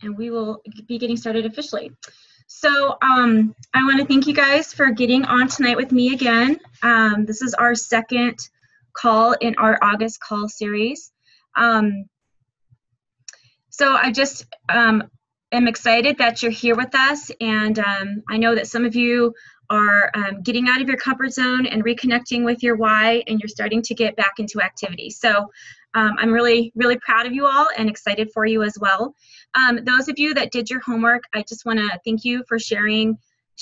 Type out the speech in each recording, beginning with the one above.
and we will be getting started officially. So I want to thank you guys for getting on tonight with me again. This is our second call in our August call series. So I just am excited that you're here with us, and I know that some of you are getting out of your comfort zone and reconnecting with your why, and you're starting to get back into activity. So I'm really, really proud of you all and excited for you as well. Those of you that did your homework, I just want to thank you for sharing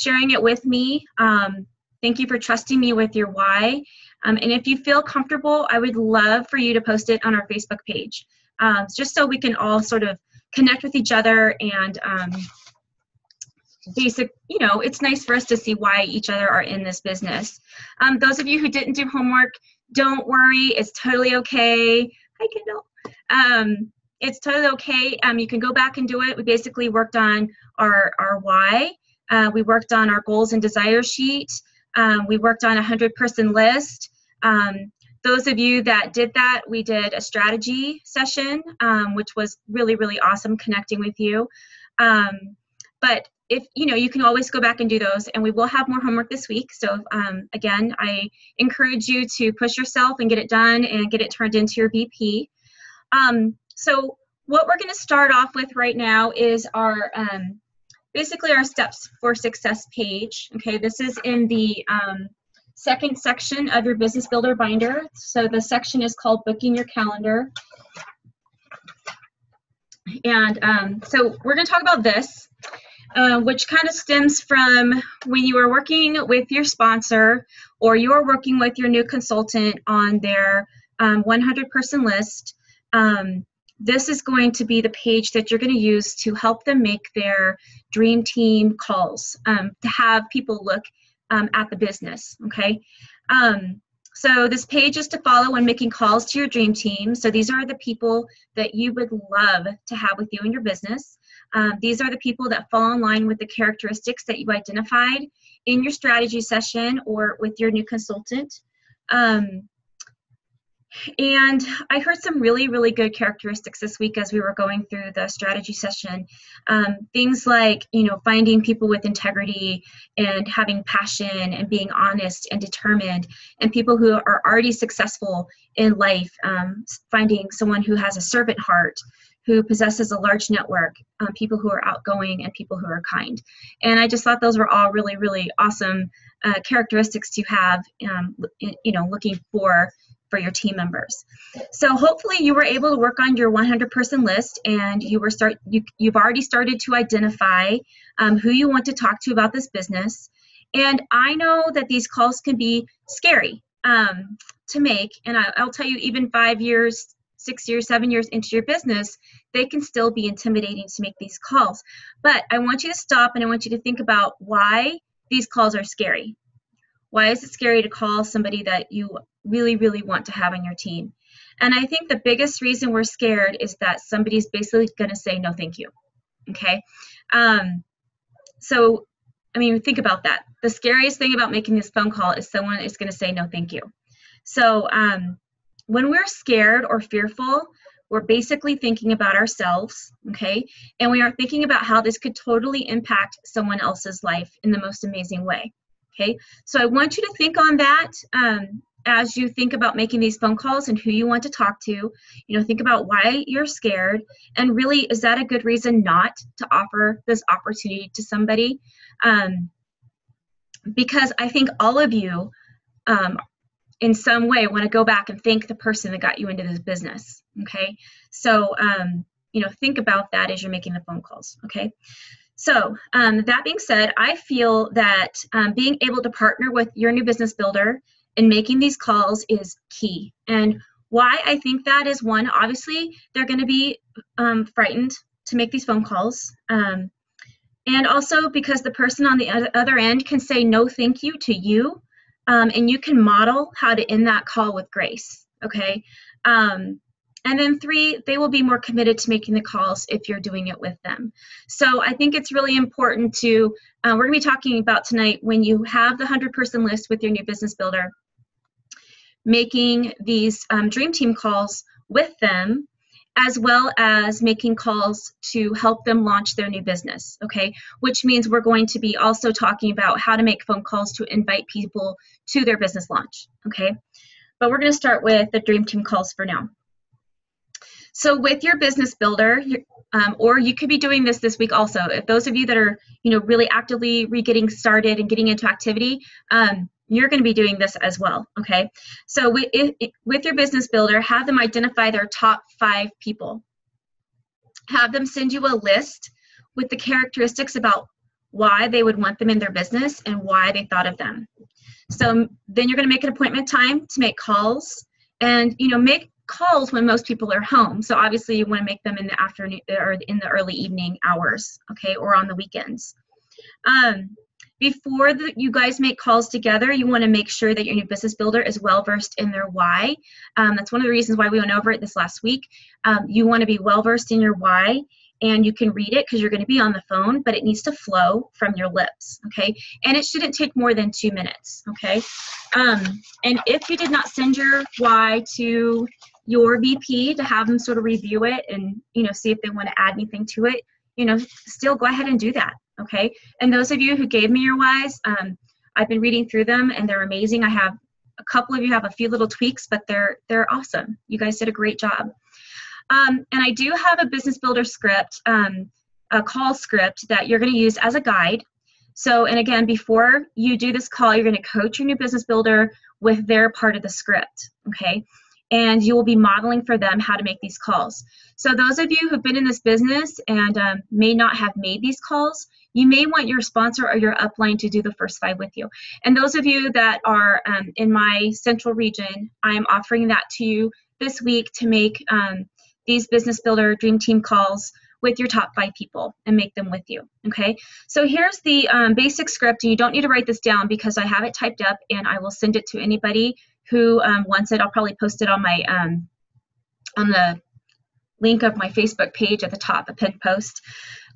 it with me. Thank you for trusting me with your why. And if you feel comfortable, I would love for you to post it on our Facebook page, just so we can all sort of connect with each other and it's nice for us to see why each other are in this business. Those of you who didn't do homework, don't worry, it's totally okay. Hi, Kendall. It's totally okay. You can go back and do it. We basically worked on our why. We worked on our goals and desires sheet. We worked on a 100-person list. Those of you that did that, we did a strategy session, which was really, really awesome connecting with you. But if you can always go back and do those, and we will have more homework this week. So again, I encourage you to push yourself and get it done and get it turned into your BP. So what we're going to start off with right now is our basically our steps for success page. Okay, this is in the second section of your business builder binder. So the section is called booking your calendar. And so we're going to talk about this. Which kind of stems from when you are working with your sponsor or you're working with your new consultant on their 100-person list. This is going to be the page that you're going to use to help them make their dream team calls, to have people look at the business, okay? So this page is to follow when making calls to your dream team. So these are the people that you would love to have with you in your business. These are the people that fall in line with the characteristics that you identified in your strategy session or with your new consultant. And I heard some really, really good characteristics this week as we were going through the strategy session. Things like, finding people with integrity and having passion and being honest and determined, and people who are already successful in life, finding someone who has a servant heart, who possesses a large network, people who are outgoing, and people who are kind. And I just thought those were all really, really awesome characteristics to have, looking for your team members. So hopefully you were able to work on your 100-person list, and you've already started to identify who you want to talk to about this business. And I know that these calls can be scary to make, and I'll tell you, even 5 years, 6 years, 7 years into your business, they can still be intimidating to make these calls. But I want you to stop and I want you to think about why these calls are scary. Why is it scary to call somebody that you really, really want to have on your team? And I think the biggest reason we're scared is that somebody's basically going to say no thank you, okay? So, think about that. The scariest thing about making this phone call is someone is going to say no thank you. So when we're scared or fearful, we're basically thinking about ourselves, okay? And we are thinking about how this could totally impact someone else's life in the most amazing way. Okay, so I want you to think on that as you think about making these phone calls and who you want to talk to. Think about why you're scared, and really, is that a good reason not to offer this opportunity to somebody? Because I think all of you, in some way, want to go back and thank the person that got you into this business. Okay, so think about that as you're making the phone calls. Okay. So that being said, I feel that being able to partner with your new business builder in making these calls is key. And why I think that is, one, obviously they're going to be frightened to make these phone calls. And also because the person on the other end can say no thank you to you, and you can model how to end that call with grace, okay? And then 3, they will be more committed to making the calls if you're doing it with them. So I think it's really important to, we're going to be talking about tonight, when you have the 100-person list with your new business builder, making these dream team calls with them as well as making calls to help them launch their new business, okay? Which means we're going to be also talking about how to make phone calls to invite people to their business launch, okay? But we're going to start with the Dream Team calls for now. So with your business builder, or you could be doing this week also. If those of you that are, really actively getting started and getting into activity, you're going to be doing this as well, okay? So with your business builder, have them identify their top 5 people. Have them send you a list with the characteristics about why they would want them in their business and why they thought of them. So then you're going to make an appointment time to make calls, and make calls when most people are home. So obviously you want to make them in the afternoon or in the early evening hours, okay, or on the weekends. Before you guys make calls together, you want to make sure that your new business builder is well versed in their why. That's one of the reasons why we went over it this last week. You want to be well versed in your why, and you can read it because you're going to be on the phone, but it needs to flow from your lips, okay? And it shouldn't take more than 2 minutes, okay? And if you did not send your why to your VP to have them sort of review it and see if they want to add anything to it, still go ahead and do that, okay? And those of you who gave me your whys, I've been reading through them and they're amazing. I have a couple of you have a few little tweaks, but they're awesome. You guys did a great job. And I do have a business builder script, a call script that you're going to use as a guide. So, and again, before you do this call, you're going to coach your new business builder with their part of the script, okay? And you will be modeling for them how to make these calls. So those of you who've been in this business and may not have made these calls, you may want your sponsor or your upline to do the first 5 with you. And those of you that are in my central region, I am offering that to you this week to make these business builder dream team calls with your top 5 people and make them with you, okay? So here's the basic script, and you don't need to write this down because I have it typed up and I will send it to anybody who wants it. I'll probably post it on my on the link of my Facebook page at the top, a pinned post.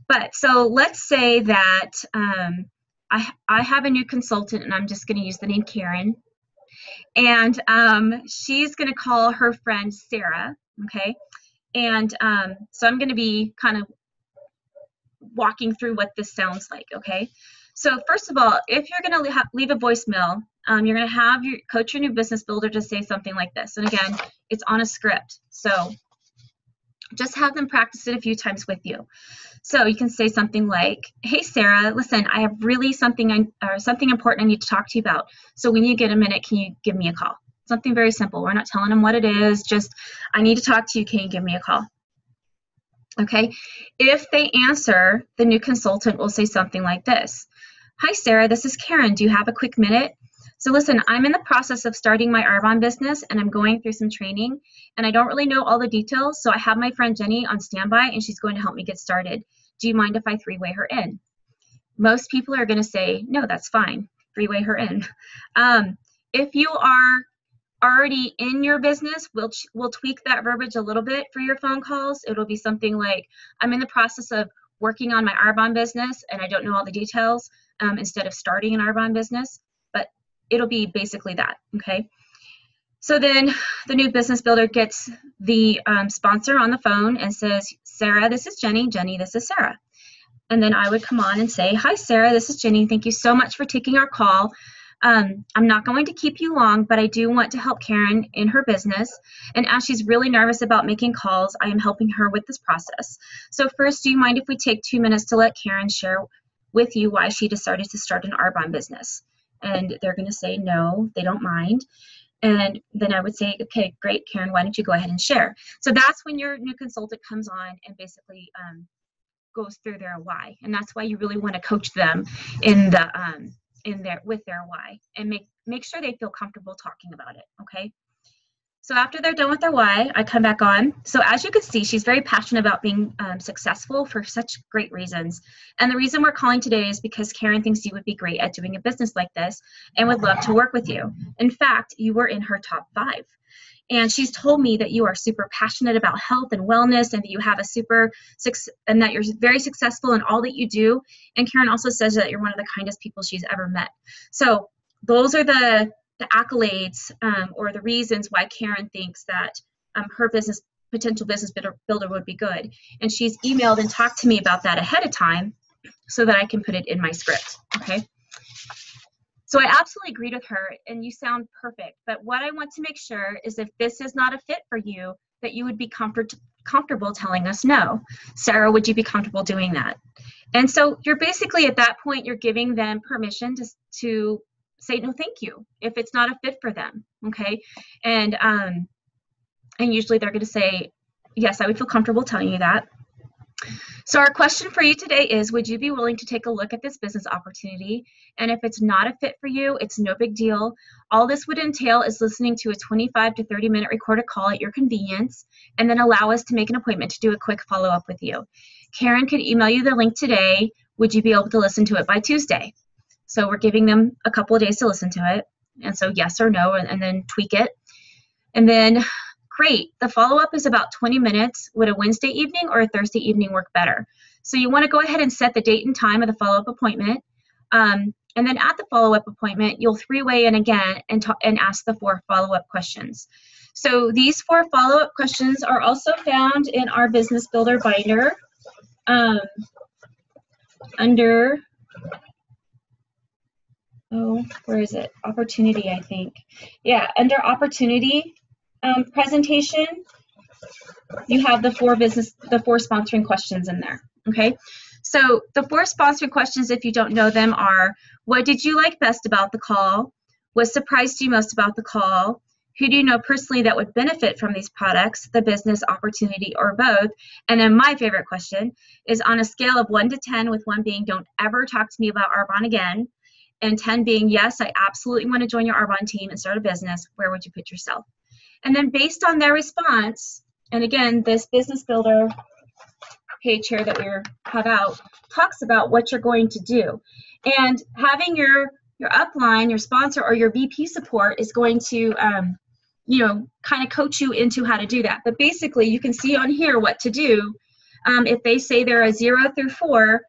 But so let's say that I have a new consultant, and I'm just going to use the name Karen, and she's going to call her friend Sarah, okay? And so I'm going to be kind of walking through what this sounds like, okay? So first of all, if you're going to leave a voicemail, you're going to have your coach your new business builder to say something like this. And again, it's on a script. So just have them practice it a few times with you. So you can say something like, hey, Sarah, listen, I have really something important I need to talk to you about. So when you get a minute, can you give me a call? Something very simple. We're not telling them what it is. Just, I need to talk to you. Can you give me a call? Okay. If they answer, the new consultant will say something like this. Hi, Sarah, this is Karen. Do you have a quick minute? So listen, I'm in the process of starting my Arbonne business and I'm going through some training and I don't really know all the details. So I have my friend Jenny on standby and she's going to help me get started. Do you mind if I 3-way her in? Most people are going to say, no, that's fine. 3-way her in. If you are already in your business, we'll tweak that verbiage a little bit for your phone calls. It'll be something like, I'm in the process of working on my Arbonne business and I don't know all the details, instead of starting an Arbonne business, but it'll be basically that, okay? So then the new business builder gets the sponsor on the phone and says, Sarah, this is Jenny. Jenny, this is Sarah. And then I would come on and say, hi, Sarah, this is Jenny. Thank you so much for taking our call. I'm not going to keep you long, but I do want to help Karen in her business. And as she's really nervous about making calls, I am helping her with this process. So first, do you mind if we take 2 minutes to let Karen share with you why she decided to start an Arbonne business? And they're going to say, no, they don't mind. And then I would say, okay, great, Karen, why don't you go ahead and share? So that's when your new consultant comes on and basically goes through their why. And that's why you really want to coach them in the with their why and make sure they feel comfortable talking about it, okay? So after they're done with their why, I come back on. So as you can see, she's very passionate about being successful for such great reasons. And the reason we're calling today is because Karen thinks you would be great at doing a business like this and would love to work with you. In fact, you were in her top 5. And she's told me that you are super passionate about health and wellness and that you have and that you're very successful in all that you do. And Karen also says that you're one of the kindest people she's ever met. So those are the accolades or the reasons why Karen thinks that her business potential business builder would be good. And she's emailed and talked to me about that ahead of time so that I can put it in my script, okay? So I absolutely agreed with her, and you sound perfect. But what I want to make sure is if this is not a fit for you, that you would be comfortable telling us no. Sarah, would you be comfortable doing that? And so you're basically at that point, you're giving them permission to say no thank you if it's not a fit for them, okay? And usually they're going to say, yes, I would feel comfortable telling you that. So our question for you today is, would you be willing to take a look at this business opportunity? And if it's not a fit for you, it's no big deal. All this would entail is listening to a 25 to 30-minute recorded call at your convenience, and then allow us to make an appointment to do a quick follow-up with you. Karen could email you the link today. Would you be able to listen to it by Tuesday? So we're giving them a couple of days to listen to it. And so yes or no, and then tweak it. And then great. The follow-up is about 20 minutes. Would a Wednesday evening or a Thursday evening work better? So you want to go ahead and set the date and time of the follow-up appointment. And then at the follow-up appointment, you'll three-way in again and ask the 4 follow-up questions. So these 4 follow-up questions are also found in our Business Builder binder under, where is it? Opportunity, I think. Yeah, under Opportunity presentation, you have the 4 sponsoring questions in there, okay? So the 4 sponsoring questions, if you don't know them, are: what did you like best about the call? What surprised you most about the call? Who do you know personally that would benefit from these products, the business opportunity, or both? And then my favorite question is, on a scale of 1 to 10, with 1 being don't ever talk to me about Arbonne again, and 10 being yes, I absolutely want to join your Arbonne team and start a business, where would you put yourself? And then based on their response, and again, this Business Builder page here that we have out talks about what you're going to do. And having your upline, your sponsor, or your VP support is going to, kind of coach you into how to do that. But basically, you can see on here what to do. If they say they're a 0 through 4,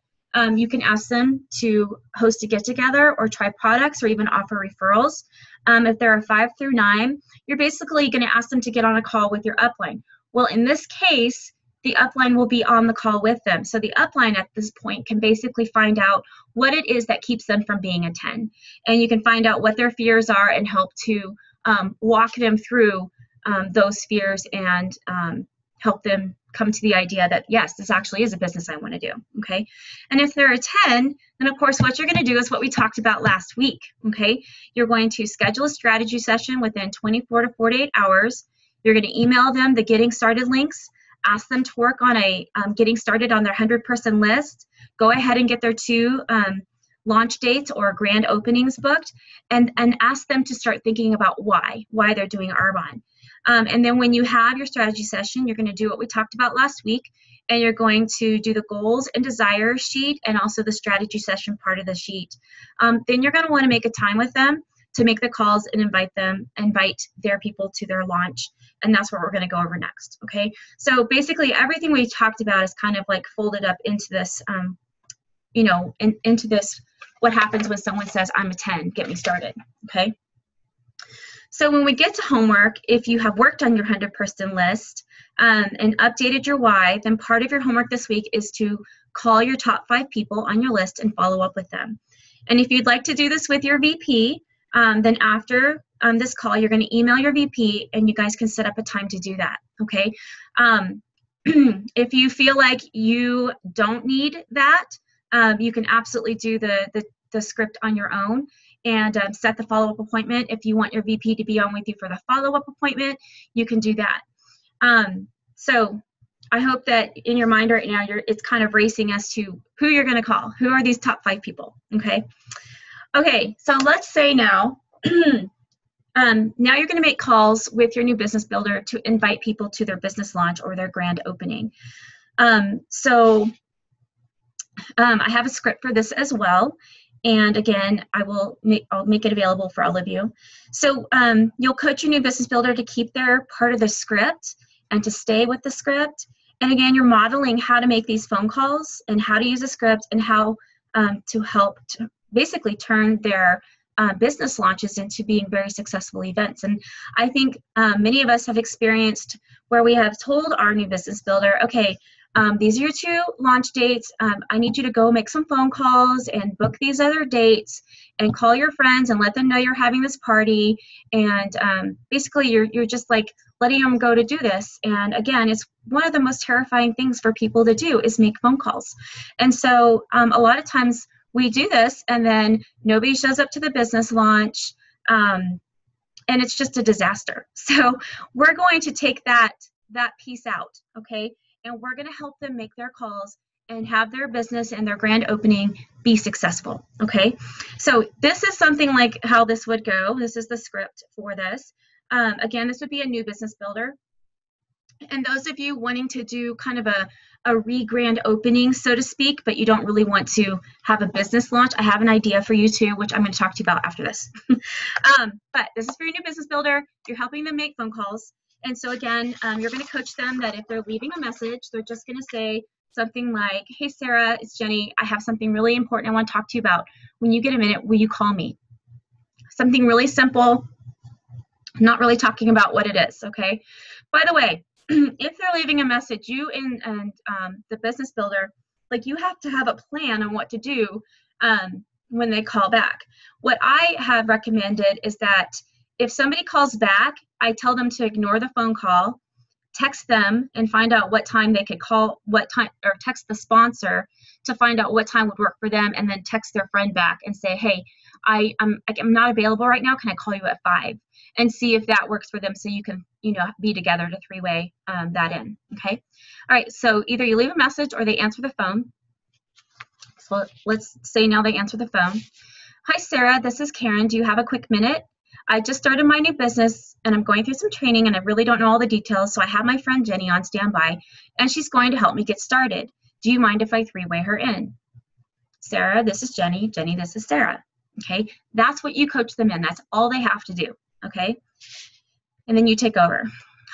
you can ask them to host a get-together or try products or even offer referrals. If they're a 5 through 9, you're basically going to ask them to get on a call with your upline. Well, in this case, the upline will be on the call with them. So the upline at this point can basically find out what it is that keeps them from being a 10. And you can find out what their fears are and help to walk them through those fears and help them come to the idea that, yes, this actually is a business I want to do, okay? And if they're a 10, then of course what you're going to do is what we talked about last week, okay? You're going to schedule a strategy session within 24 to 48 hours. You're going to email them the getting started links, ask them to work on a getting started on their 100-person list, go ahead and get their 2 launch dates or grand openings booked, and ask them to start thinking about why they're doing Arbonne. And then when you have your strategy session, you're going to do what we talked about last week, and you're going to do the goals and desires sheet and also the strategy session part of the sheet. Then you're going to want to make a time with them to make the calls and invite their people to their launch. And that's what we're going to go over next, okay? So basically everything we talked about is kind of like folded up into this, into this, what happens when someone says, I'm a 10, get me started, okay? So when we get to homework, if you have worked on your 100-person list and updated your why, then part of your homework this week is to call your top 5 people on your list and follow up with them. And if you'd like to do this with your VP, then after this call, you're going to email your VP and you guys can set up a time to do that, okay? If you feel like you don't need that, you can absolutely do the script on your own and set the follow-up appointment. If you want your VP to be on with you for the follow-up appointment, you can do that. So I hope that in your mind right now, it's kind of racing as to who you're going to call. Who are these top 5 people, okay? Okay, so let's say now, now you're going to make calls with your new business builder to invite people to their business launch or their grand opening. I have a script for this as well. And again, I'll make it available for all of you. So you'll coach your new business builder to keep their part of the script and to stay with the script. And again, you're modeling how to make these phone calls and how to use a script and how to help to basically turn their business launches into being very successful events. And I think many of us have experienced where we have told our new business builder, okay, these are your 2 launch dates. I need you to go make some phone calls and book these other dates and call your friends and let them know you're having this party. And basically, you're just like letting them go to do this. And again, it's one of the most terrifying things for people to do is make phone calls. And so a lot of times we do this and then nobody shows up to the business launch. And it's just a disaster. So we're going to take that piece out, okay? And we're going to help them make their calls and have their business and their grand opening be successful, okay? So this is something like how this would go. This is the script for this. Again, this would be a new business builder. And those of you wanting to do kind of a re-grand opening, so to speak, but you don't really want to have a business launch, I have an idea for you too, which I'm going to talk to you about after this. But this is for your new business builder. You're helping them make phone calls. And so again, you're going to coach them that if they're leaving a message, they're just going to say something like, hey, Sarah, it's Jenny. I have something really important I want to talk to you about. When you get a minute, will you call me? Something really simple, not really talking about what it is, okay? By the way, if they're leaving a message, you and the business builder, like you have to have a plan on what to do when they call back. What I have recommended is that if somebody calls back, I tell them to ignore the phone call, text them and find out what time they could call, what time, or text the sponsor to find out what time would work for them, and then text their friend back and say, hey, I'm not available right now. Can I call you at 5? And see if that works for them so you can, be together to 3-way that in, okay? All right, so either you leave a message or they answer the phone. So let's say now they answer the phone. Hi, Sarah, this is Karen. Do you have a quick minute? I just started my new business and I'm going through some training and I really don't know all the details, so I have my friend Jenny on standby and she's going to help me get started. Do you mind if I 3-way her in? Sarah, this is Jenny. Jenny, this is Sarah. Okay, that's what you coach them in. That's all they have to do. Okay, and then you take over.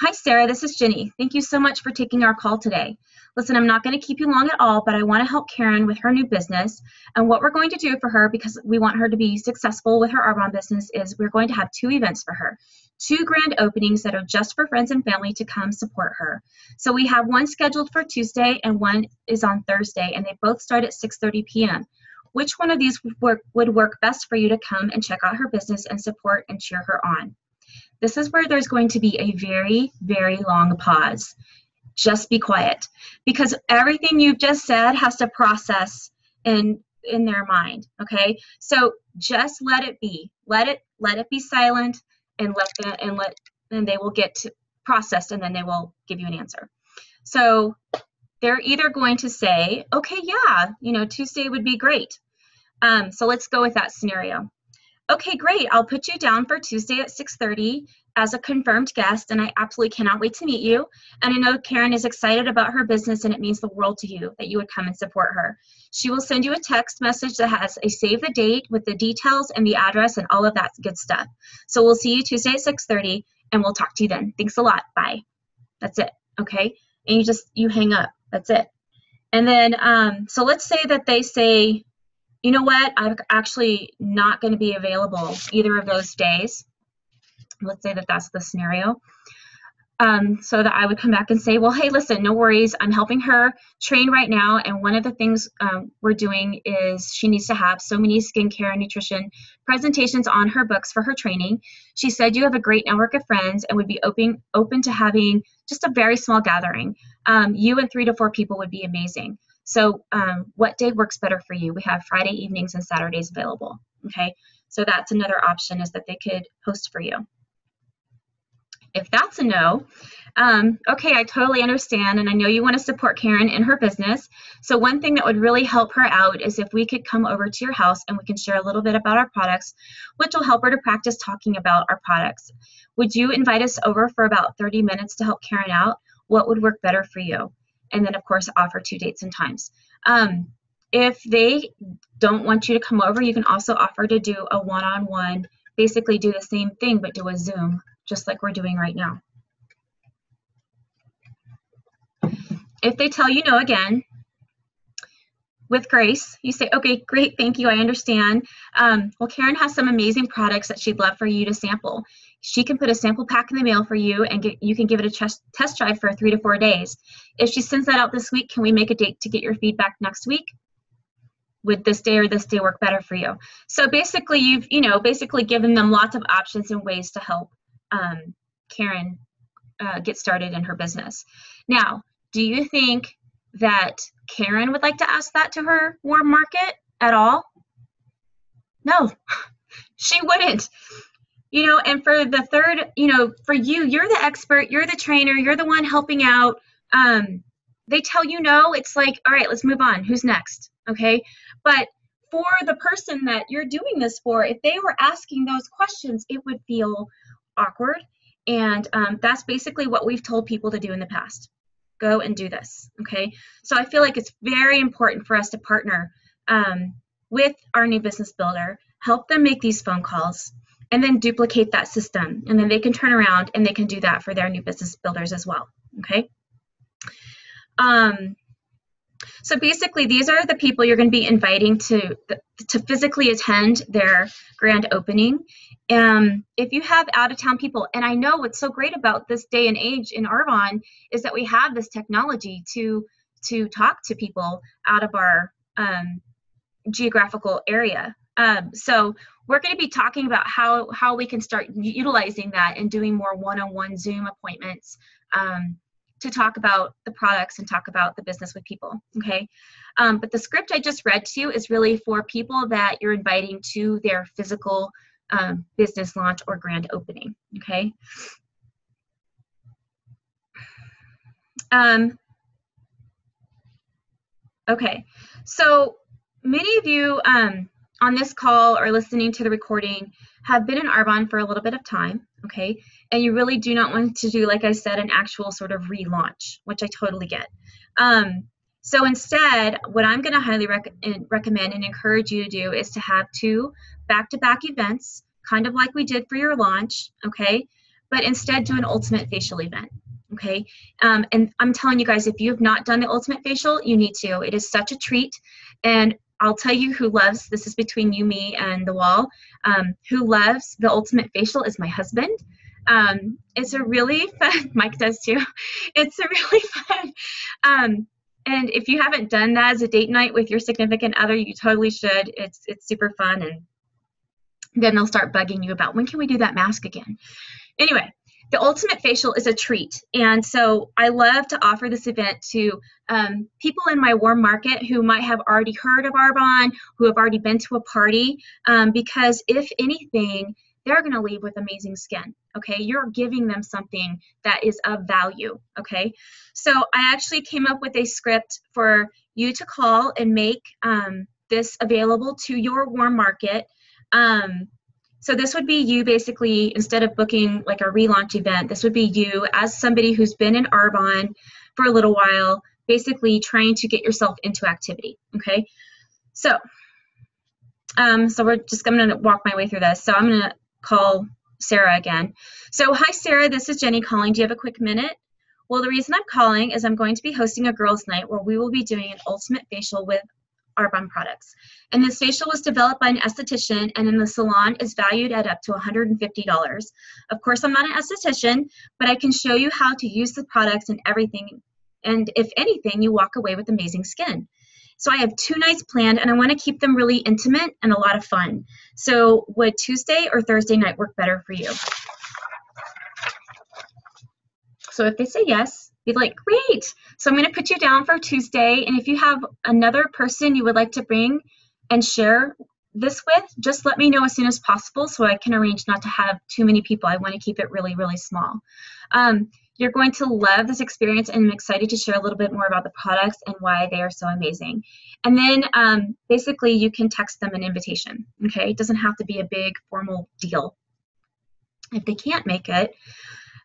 Hi, Sarah, this is Jenny. Thank you so much for taking our call today. Listen, I'm not going to keep you long at all, but I want to help Karen with her new business. And what we're going to do for her, because we want her to be successful with her Arbonne business, is we're going to have 2 events for her. 2 grand openings that are just for friends and family to come support her. So we have one scheduled for Tuesday and one is on Thursday, and they both start at 6:30 p.m. Which one of these would work best for you to come and check out her business and support and cheer her on? This is where there's going to be a very, very long pause. Just be quiet, because everything you've just said has to process in their mind, okay? So just let it be. Let it be silent and and they will get processed and then they will give you an answer. So they're either going to say, okay, yeah, Tuesday would be great. So let's go with that scenario. Okay, great. I'll put you down for Tuesday at 6:30 as a confirmed guest, and I absolutely cannot wait to meet you. And I know Karen is excited about her business, and it means the world to you that you would come and support her. She will send you a text message that has a save the date with the details and the address and all of that good stuff. So we'll see you Tuesday at 6:30, and we'll talk to you then. Thanks a lot. Bye. That's it. Okay? And you hang up. That's it. And then, so let's say that they say, you know what, I'm actually not going to be available either of those days. Let's say that that's the scenario. So that I would come back and say, well, hey, listen, no worries. I'm helping her train right now. And one of the things we're doing is she needs to have so many skincare and nutrition presentations on her books for her training. She said you have a great network of friends and would be open to having just a very small gathering. You and 3 to 4 people would be amazing. So what day works better for you? We have Friday evenings and Saturdays available. Okay, so that's another option, is that they could host for you. If that's a no, okay, I totally understand, and I know you want to support Karen in her business. So one thing that would really help her out is if we could come over to your house and we can share a little bit about our products, which will help her to practice talking about our products. Would you invite us over for about 30 minutes to help Karen out? What would work better for you? And then, of course, offer 2 dates and times. If they don't want you to come over, you can also offer to do a one-on-one, basically do the same thing, but do a Zoom, just like we're doing right now. If they tell you no again, with grace, you say, okay, great, thank you, I understand. Well, Karen has some amazing products that she'd love for you to sample. She can put a sample pack in the mail for you, and you can give it a test drive for 3 to 4 days. If she sends that out this week, can we make a date to get your feedback next week? Would this day or this day work better for you? So basically, you've basically given them lots of options and ways to help Karen get started in her business. Now, do you think that Karen would like to ask that to her warm market at all? No, she wouldn't. And for the third, for you, you're the expert, you're the trainer, you're the one helping out. They tell you no, it's like, all right, let's move on. Who's next? Okay. But for the person that you're doing this for, if they were asking those questions, it would feel awkward. And that's basically what we've told people to do in the past. Go and do this. Okay. So I feel like it's very important for us to partner with our new business builder, help them make these phone calls, and then duplicate that system. And then they can turn around and they can do that for their new business builders as well. Okay. So basically, these are the people you're going to be inviting to physically attend their grand opening. If you have out-of-town people, and I know what's so great about this day and age in Arbonne is that we have this technology to talk to people out of our geographical area. So we're going to be talking about how we can start utilizing that and doing more one-on-one Zoom appointments to talk about the products and talk about the business with people, okay? But the script I just read to you is really for people that you're inviting to their physical business launch or grand opening, okay? Okay, so many of you on this call or listening to the recording have been in Arbonne for a little bit of time, okay? And you really do not want to do, like I said, an actual sort of relaunch, which I totally get. So instead, what I'm going to highly recommend and encourage you to do is to have 2 back-to-back events, kind of like we did for your launch, okay? But instead do an Ultimate Facial event, okay? And I'm telling you guys, if you have not done the Ultimate Facial, you need to. It is such a treat. And I'll tell you who loves, this is between you, me, and the wall, who loves the Ultimate Facial is my husband. It's a really fun, Mike does too. It's a really fun, and if you haven't done that as a date night with your significant other, you totally should. It's super fun, and then they'll start bugging you about, when can we do that mask again? Anyway, the Ultimate Facial is a treat, and so I love to offer this event to people in my warm market who might have already heard of Arbonne, who have already been to a party, because if anything, they're going to leave with amazing skin, okay? You're giving them something that is of value, okay? So I actually came up with a script for you to call and make this available to your warm market. So this would be you basically, instead of booking like a relaunch event, this would be you as somebody who's been in Arbonne for a little while, basically trying to get yourself into activity, okay? So, so we're just, I'm going to walk my way through this. So I'm going to call Sarah again. So, hi Sarah, this is Jenny calling. Do you have a quick minute? Well, the reason I'm calling is I'm going to be hosting a girls' night where we will be doing an Ultimate Facial with Arbonne products. And this facial was developed by an esthetician, and in the salon is valued at up to $150. Of course, I'm not an esthetician, but I can show you how to use the products and everything. And if anything, you walk away with amazing skin. So I have 2 nights planned, and I want to keep them really intimate and a lot of fun. So would Tuesday or Thursday night work better for you? So if they say yes, be like, great. So I'm going to put you down for Tuesday. And if you have another person you would like to bring and share this with, just let me know as soon as possible so I can arrange not to have too many people. I want to keep it really, really small. You're going to love this experience, and I'm excited to share a little bit more about the products and why they are so amazing. And then basically you can text them an invitation, okay? It doesn't have to be a big formal deal. If they can't make it,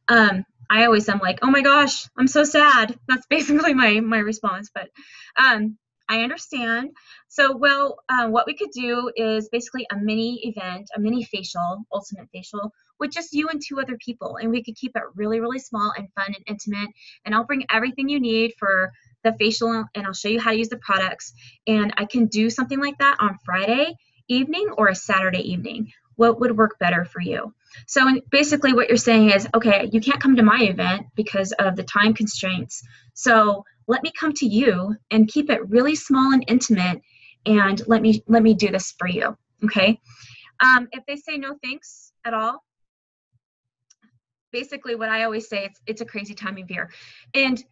I always am like, oh my gosh, I'm so sad. That's basically my response, but I understand. So, well, what we could do is basically a mini event, a mini facial, Ultimate Facial, with just you and 2 other people. And we could keep it really, really small and fun and intimate. And I'll bring everything you need for the facial, and I'll show you how to use the products. And I can do something like that on Friday evening or a Saturday evening. What would work better for you? So basically what you're saying is, okay, you can't come to my event because of the time constraints. So let me come to you and keep it really small and intimate, and let me do this for you. Okay. If they say no thanks at all, basically what I always say, it's a crazy time of year. And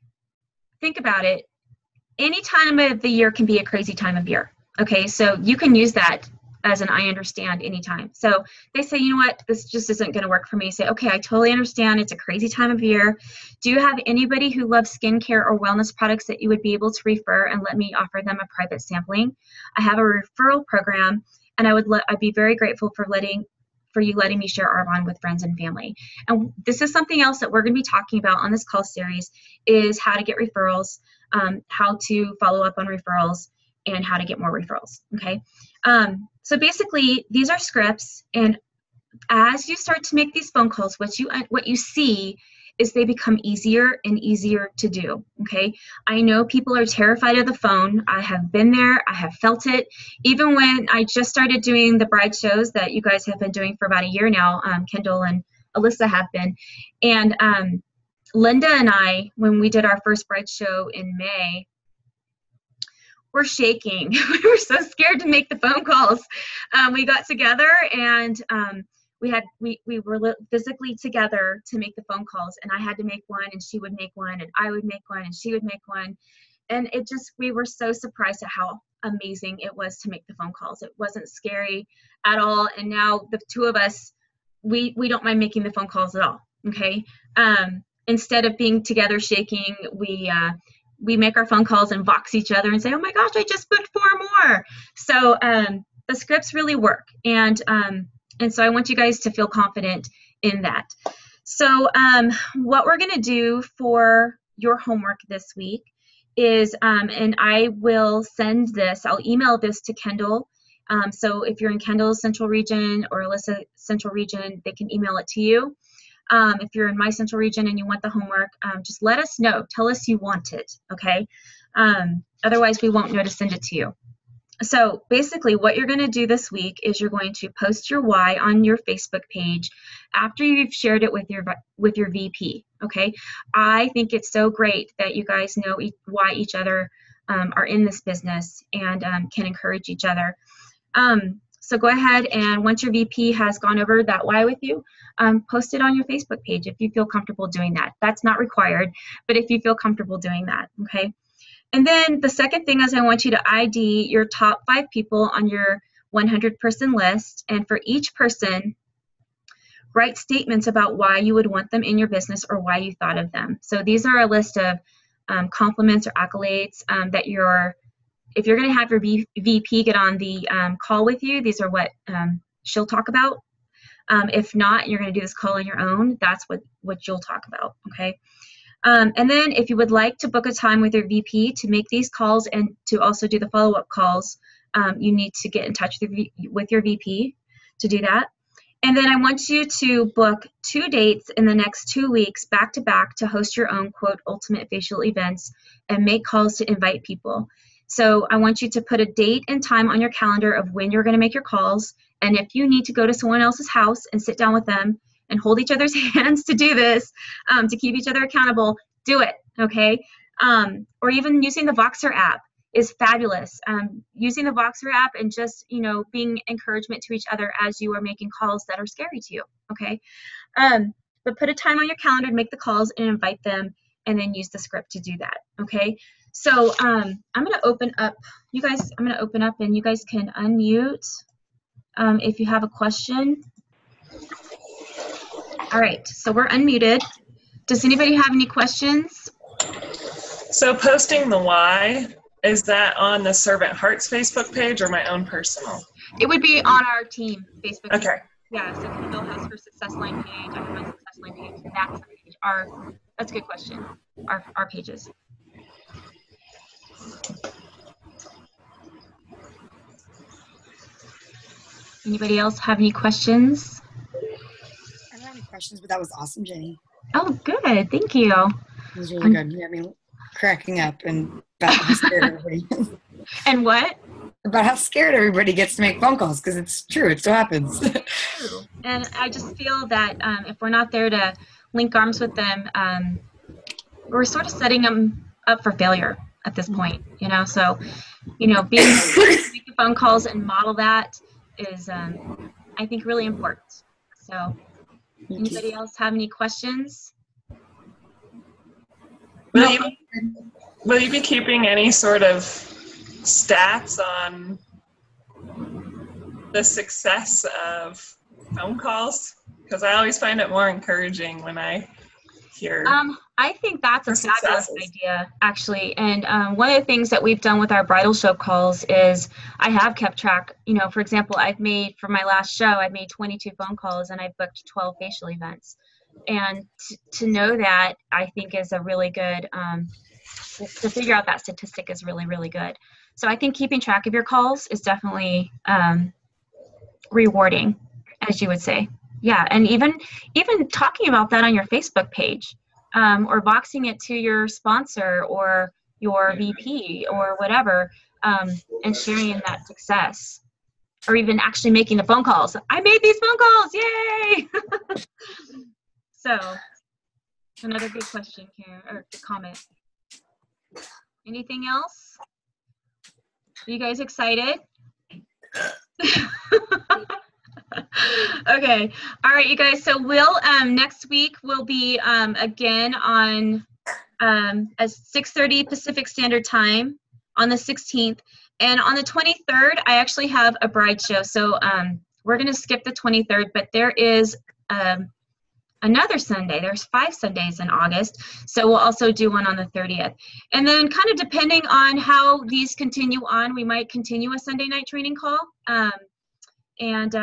think about it. Any time of the year can be a crazy time of year. Okay, so you can use that as an I understand anytime. So they say, you know what, this just isn't going to work for me. Say, okay, I totally understand. It's a crazy time of year. Do you have anybody who loves skincare or wellness products that you would be able to refer and let me offer them a private sampling? I have a referral program, and I'd be very grateful for you letting me share Arbonne with friends and family. And this is something else that we're going to be talking about on this call series, is how to get referrals, how to follow up on referrals, and how to get more referrals. Okay. So basically these are scripts, and as you start to make these phone calls, what you see is they become easier and easier to do. Okay. I know people are terrified of the phone. I have been there. I have felt it. Even when I just started doing the bride shows that you guys have been doing for about a year now, Kendall and Alyssa have been. And Linda and I, when we did our first bride show in May, we're shaking. We were so scared to make the phone calls. We got together, and we were physically together to make the phone calls, and I had to make one, and she would make one, and I would make one, and she would make one. And we were so surprised at how amazing it was to make the phone calls. It wasn't scary at all. And now the two of us, we don't mind making the phone calls at all. Okay. Instead of being together shaking, we make our phone calls and vox each other and say, oh my gosh, I just booked 4 more. So the scripts really work. And so I want you guys to feel confident in that. So what we're going to do for your homework this week is, and I will send this, I'll email this to Kendall. So if you're in Kendall's Central Region or Alyssa Central Region, they can email it to you. If you're in my Central Region and you want the homework, just let us know. Tell us you want it, okay? Otherwise, we won't know to send it to you. So basically, what you're going to do this week is you're going to post your why on your Facebook page after you've shared it with your VP, okay? I think it's so great that you guys know why each other are in this business and can encourage each other. So go ahead, and once your VP has gone over that why with you, post it on your Facebook page if you feel comfortable doing that. That's not required, but if you feel comfortable doing that, okay? And then the second thing is I want you to ID your top 5 people on your 100-person list, and for each person, write statements about why you would want them in your business or why you thought of them. So these are a list of compliments or accolades that if you're going to have your VP get on the call with you, these are what she'll talk about. If not, you're going to do this call on your own. That's what you'll talk about, okay? And then if you would like to book a time with your VP to make these calls and to also do the follow-up calls, you need to get in touch with your VP to do that. And then I want you to book 2 dates in the next 2 weeks back to back to host your own, quote, ultimate facial events and make calls to invite people. So I want you to put a date and time on your calendar of when you're going to make your calls. And if you need to go to someone else's house and sit down with them and hold each other's hands to do this, to keep each other accountable, do it, okay? Or even using the Voxer app is fabulous. Using the Voxer app and just, being encouragement to each other as you are making calls that are scary to you, okay? But put a time on your calendar to make the calls and invite them, and then use the script to do that, okay? So I'm going to open up, and you guys can unmute if you have a question. All right, so we're unmuted. Does anybody have any questions? So posting the why, is that on the Servant Hearts Facebook page or my own personal? It would be on our team Facebook page. Okay. Yeah, so Kendall has her Success Line page, I have my Success Line page, and that's our page. That's a good question, our pages. Anybody else have any questions? I don't have any questions, but that was awesome, Jenny. Oh, good. Thank you. It was really good. You had me cracking up and about how scared everybody is. And what? about how scared everybody gets to make phone calls, because it's true. It still happens. True. And I just feel that if we're not there to link arms with them, we're sort of setting them up for failure at this point, you know? So, you know, being able to make the phone calls and model that is, I think, really important. So, anybody else have any questions? Will you be keeping any sort of stats on the success of phone calls? Because I always find it more encouraging when I hear. I think that's a fabulous successes. idea, actually. And one of the things that we've done with our bridal show calls is I have kept track. You know, for example, for my last show, I made 22 phone calls and I booked 12 facial events. And to know that, I think, is a really good, to figure out that statistic is really, really good. So I think keeping track of your calls is definitely rewarding, as you would say. Yeah, and even talking about that on your Facebook page, or boxing it to your sponsor or your VP or whatever, and sharing in that success, or even actually making the phone calls. I made these phone calls, yay! So, another good question here, or comment. Anything else? Are you guys excited? Okay. All right, you guys. So we'll next week we'll be again on at 6:30 Pacific Standard Time on the 16th, and on the 23rd I actually have a bride show. So we're gonna skip the 23rd, but there is another Sunday. There's 5 Sundays in August, so we'll also do one on the 30th. And then, kind of depending on how these continue on, we might continue a Sunday night training call. And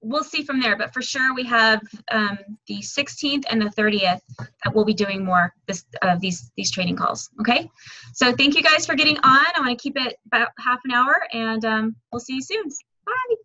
we'll see from there, but for sure we have the 16th and the 30th that we'll be doing more these training calls. Okay, so thank you guys for getting on. I want to keep it about half an hour, and we'll see you soon. Bye.